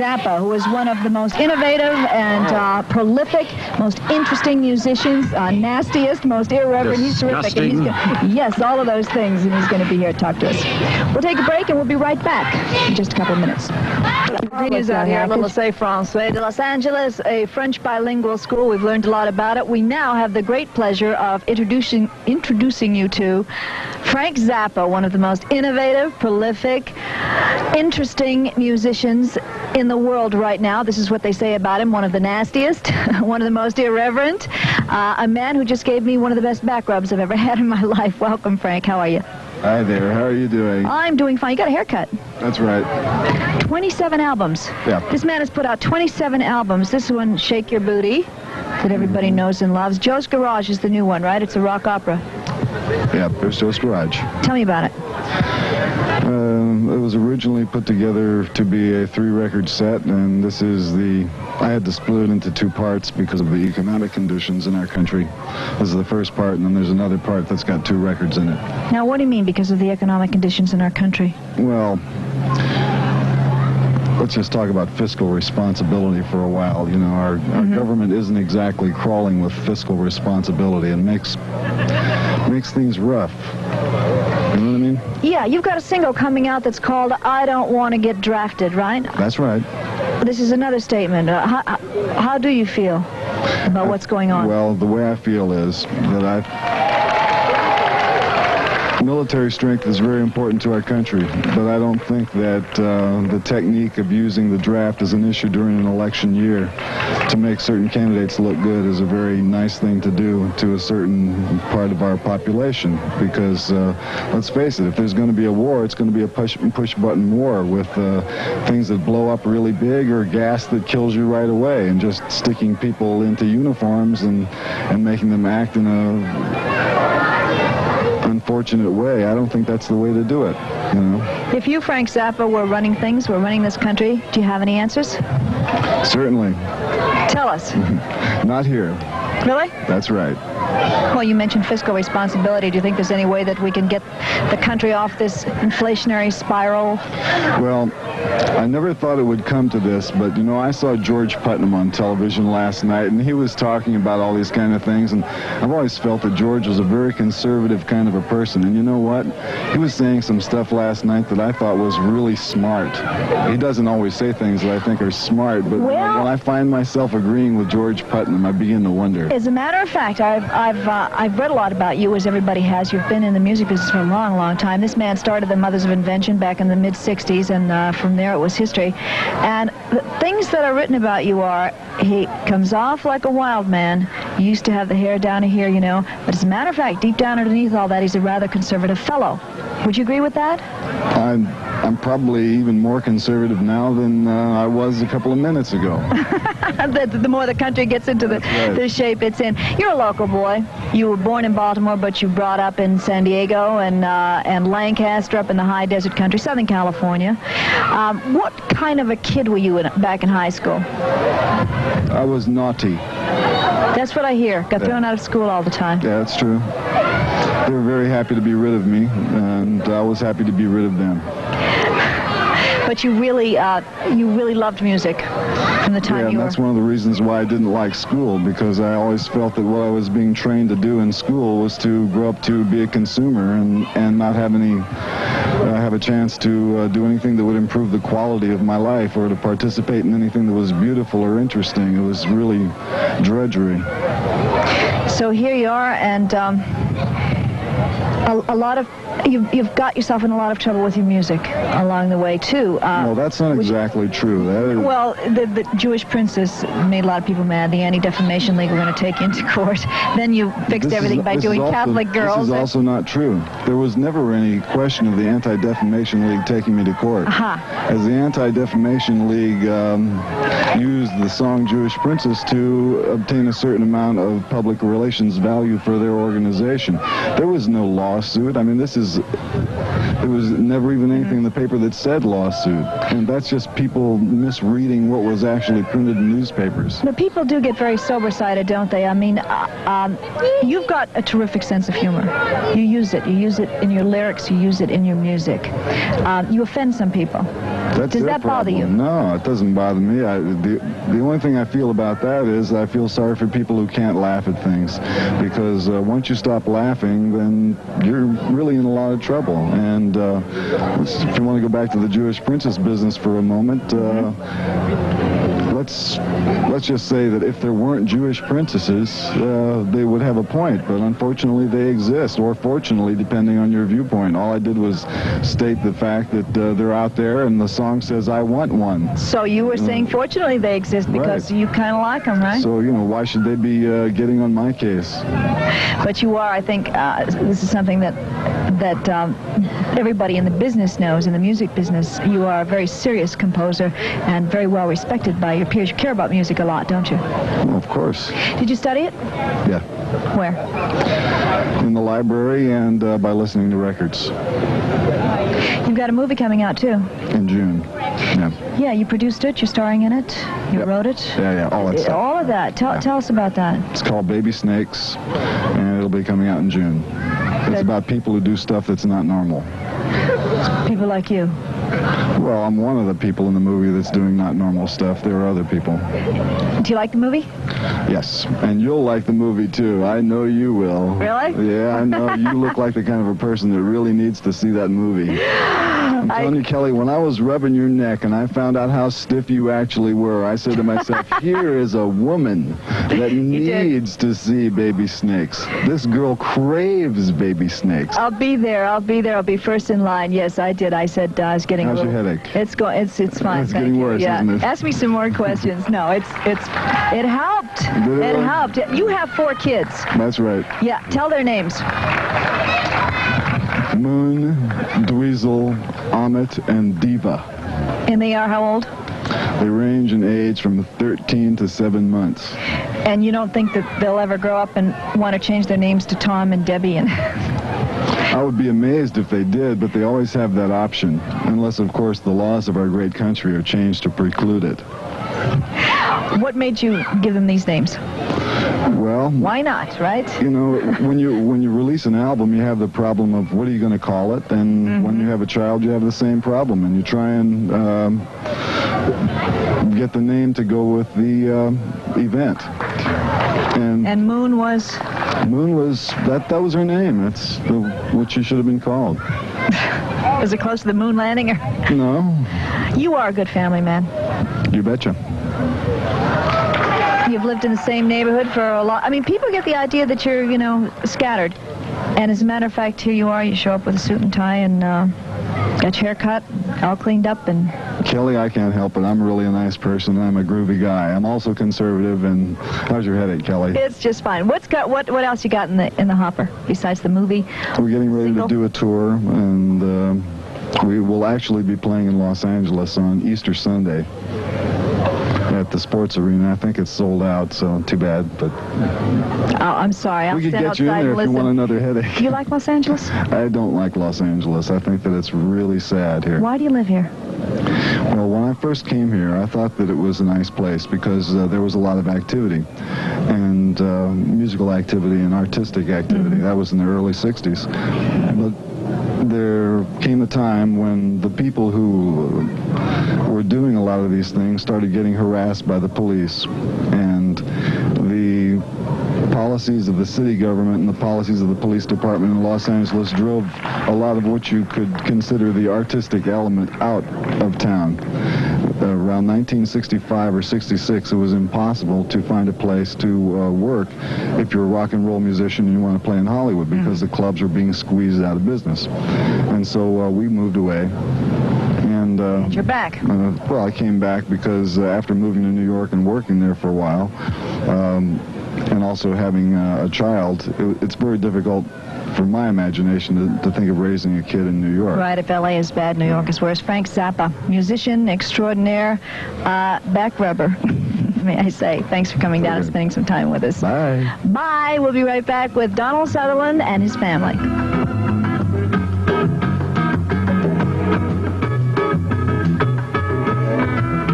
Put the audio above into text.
Zappa, who is one of the most innovative and prolific, most interesting musicians, nastiest, most irreverent. He's terrific. And yes, all of those things, and he's going to be here to talk to us. We'll take a break, and we'll be right back in just a couple of minutes. Greetings out here at Le Lycée Français de Los Angeles, a French bilingual school. We've learned a lot about it. We now have the great pleasure of introducing you to Frank Zappa, one of the most innovative, prolific, interesting musicians in the world right now. This is what they say about him: one of the nastiest, one of the most irreverent, a man who just gave me one of the best back rubs I've ever had in my life. Welcome, Frank. How are you? Hi there. How are you doing? I'm doing fine. You got a haircut. That's right. 27 albums. Yeah. This man has put out 27 albums. This one, Shake Your Booty, that everybody knows and loves. Joe's Garage is the new one, right? It's a rock opera. Yeah, there's Joe's Garage. Tell me about it. It was originally put together to be a 3-record set, and this is I had to split it into 2 parts because of the economic conditions in our country. This is the first part, and then there's another part that's got 2 records in it. Now, what do you mean because of the economic conditions in our country? Well, let's just talk about fiscal responsibility for a while. You know, our government isn't exactly crawling with fiscal responsibility, and makes things rough. You know what I mean? Yeah, you've got a single coming out that's called I Don't Want to Get Drafted, right? That's right. This is another statement. How do you feel about what's going on? Well, the way I feel is that military strength is very important to our country, but I don't think that the technique of using the draft as an issue during an election year to make certain candidates look good is a very nice thing to do to a certain part of our population, because let's face it, if there's going to be a war, it's going to be a push-button war with things that blow up really big or gas that kills you right away, and just sticking people into uniforms and making them act in a unfortunate way. I don't think that's the way to do it, you know. If you, Frank Zappa, were running this country, do you have any answers? Certainly. Tell us. Not here. Really? That's right. Well, you mentioned fiscal responsibility. Do you think there's any way that we can get the country off this inflationary spiral? Well, I never thought it would come to this, but, you know, I saw George Putnam on television last night, and he was talking about all these kind of things, and I've always felt that George was a very conservative kind of a person, and you know what? He was saying some stuff last night that I thought was really smart. He doesn't always say things that I think are smart, but when I find myself agreeing with George Putnam, I begin to wonder. As a matter of fact, I've read a lot about you, as everybody has. You've been in the music business for a long, long time. This man started the Mothers of Invention back in the mid-'60s, and from there it was history. And the things that are written about you are, he comes off like a wild man. He used to have the hair down to here, you know. But as a matter of fact, deep down underneath all that, he's a rather conservative fellow. Would you agree with that? I'm probably even more conservative now than I was a couple of minutes ago. The more the country gets into the shape it's in. You're a local boy. You were born in Baltimore, but you brought up in San Diego and Lancaster, up in the high desert country, Southern California. What kind of a kid were you back in high school? I was naughty. That's what I hear. Got thrown out of school all the time. Yeah, that's true. They were very happy to be rid of me, and I was happy to be rid of them. But you really loved music from the time you were... that's one of the reasons why I didn't like school, because I always felt that what I was being trained to do in school was to grow up to be a consumer and not have have a chance to do anything that would improve the quality of my life or to participate in anything that was beautiful or interesting. It was really drudgery. So here you are, and a lot of... You've got yourself in a lot of trouble with your music along the way, too. Well, that's not exactly true. Well, the Jewish princess made a lot of people mad. The Anti-Defamation League were going to take you into court. Then you fixed everything by doing Catholic girls. This is also not true. There was never any question of the Anti-Defamation League taking me to court. As the Anti-Defamation League used the song Jewish Princess to obtain a certain amount of public relations value for their organization. There was no lawsuit. I mean, this is was never even anything in the paper that said lawsuit. And that's just people misreading what was actually printed in newspapers. The people do get very sober-sided, don't they? I mean, you've got a terrific sense of humor. You use it. You use it in your lyrics. You use it in your music. You offend some people. Does that bother you? No, it doesn't bother me. The only thing I feel about that is I feel sorry for people who can't laugh at things, because once you stop laughing, then you're really in a lot of trouble. And if you want to go back to the Jewish princess business for a moment, let's just say that if there weren't Jewish princesses, they would have a point. But unfortunately, they exist, or fortunately, depending on your viewpoint. All I did was state the fact that they're out there, and the song says, "I want one." So you were saying, fortunately, they exist because you kind of like them, right? So, why should they be getting on my case? But you are, I think, this is something that everybody in the business knows, in the music business. You are a very serious composer and very well respected by your peers. You care about music a lot, don't you? Well, of course. Did you study it? Yeah. Where? In the library and by listening to records. You've got a movie coming out, too. In June. Yeah. Yeah, you produced it. You're starring in it. You wrote it. Yeah, all that stuff. All of that. Tell us about that. It's called Baby Snakes, and it'll be coming out in June. It's about people who do stuff that's not normal. People like you. Well, I'm one of the people in the movie that's doing not normal stuff. There are other people. Do you like the movie? Yes, and you'll like the movie, too. I know you will. Really? Yeah, I know. You look like the kind of a person that really needs to see that movie. I'm telling you, Kelly, when I was rubbing your neck and I found out how stiff you actually were, I said to myself, here is a woman that needs to see Baby Snakes. This girl craves Baby Snakes. I'll be there. I'll be first in line. Yes, I did. I said I was getting How's a little... your headache? It's fine. It's getting worse, isn't it? Ask me some more questions. No, it helped. It helped. You have 4 kids. That's right. Yeah, tell their names. Moon, Dweezil, Amit, and Diva. And they are how old? They range in age from 13 to 7 months. And you don't think that they'll ever grow up and want to change their names to Tom and Debbie? And I would be amazed if they did, but they always have that option, unless, of course, the laws of our great country are changed to preclude it. What made you give them these names? Well, why not, right? When you release an album, you have the problem of what are you going to call it, and when you have a child, you have the same problem, and you try and get the name to go with the event. And Moon was? Moon was, that was her name. That's what she should have been called. Was it close to the moon landing? Or? No. You are a good family man. You betcha. You've lived in the same neighborhood for a lot. I mean, people get the idea that you're, scattered. And as a matter of fact, here you are. You show up with a suit and tie and got your hair cut, all cleaned up. And Kelly, I can't help it. I'm really a nice person. I'm a groovy guy. I'm also conservative. And how's your headache, Kelly? It's just fine. What else you got in the hopper besides the movie? We're getting ready to do a tour, and we will actually be playing in Los Angeles on Easter Sunday at the sports arena. I think it's sold out, so too bad. But I'm sorry. I'll we could stand get you in outside there and if you listen. want another headache. Do you like Los Angeles? I don't like Los Angeles. I think that it's really sad here. Why do you live here? Well, when I first came here, I thought that it was a nice place because there was a lot of activity and musical activity and artistic activity. That was in the early 60s. But there came a time when the people who were doing a lot of these things started getting harassed by the police, and the policies of the city government and the policies of the police department in Los Angeles drove a lot of what you could consider the artistic element out of town. Around 1965 or 66, it was impossible to find a place to work if you're a rock and roll musician and you want to play in Hollywood because the clubs were being squeezed out of business. And so we moved away. And you're back. Well, I came back because after moving to New York and working there for a while, and also having a child, it's very difficult for my imagination to think of raising a kid in New York. Right, if L.A. is bad, New York is worse. Frank Zappa, musician extraordinaire, back rubber, may I say. Thanks for coming down and spending some time with us. Bye. Bye. We'll be right back with Donald Sutherland and his family.